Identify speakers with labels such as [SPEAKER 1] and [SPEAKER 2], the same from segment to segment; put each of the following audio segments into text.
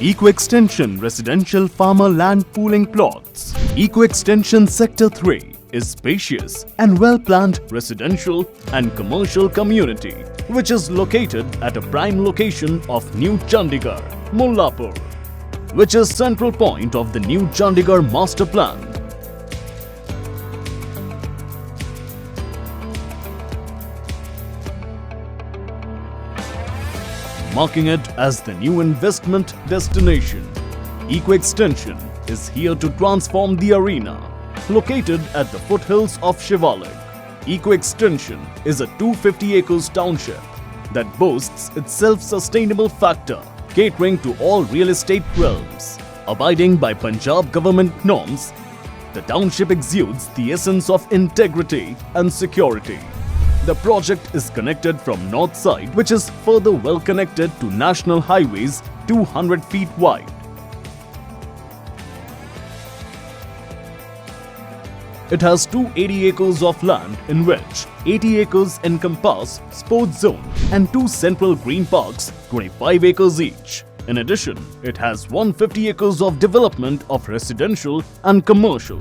[SPEAKER 1] Eco Extension Residential Farmer Land Pooling Plots. Eco Extension Sector 3 is spacious and well-planned residential and commercial community which is located at a prime location of New Chandigarh, Mullapur, which is central point of the New Chandigarh Master Plan. Marking it as the new investment destination, Eco Extension is here to transform the arena. Located at the foothills of Shivalik, Eco Extension is a 250 acres township that boasts its self-sustainable factor, catering to all real estate realms. Abiding by Punjab government norms, the township exudes the essence of integrity and security. The project is connected from north side, which is further well connected to national highways 200 feet wide. It has 280 acres of land in which 80 acres encompass sports zone and 2 central green parks 25 acres each. In addition, it has 150 acres of development of residential and commercial.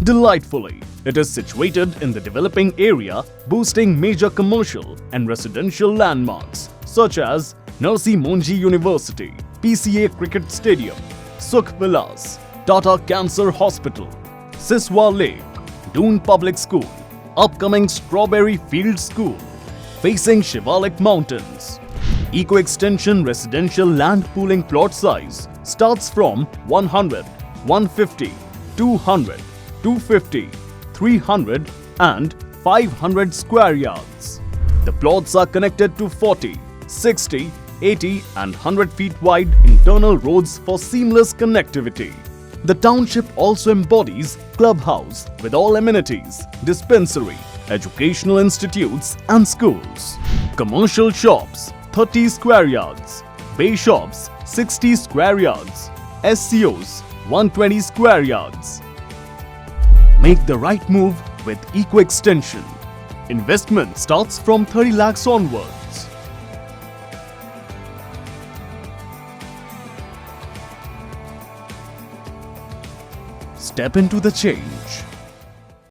[SPEAKER 1] Delightfully, it is situated in the developing area, boasting major commercial and residential landmarks such as Nursi Monji University, PCA Cricket Stadium, Sukh Vilas, Tata Cancer Hospital, Siswa Lake, Doon Public School, upcoming Strawberry Field School, facing Shivalik Mountains. Eco Extension residential land pooling plot size starts from 100, 150, 200, 250, 300 and 500 square yards. The plots are connected to 40, 60, 80 and 100 feet wide internal roads for seamless connectivity. The township also embodies clubhouse with all amenities, dispensary, educational institutes and schools. Commercial shops 30 square yards, bay shops 60 square yards, SCOs 120 square yards. Make the right move with Eco Extension. Investment starts from 30 lakhs onwards. Step into the change.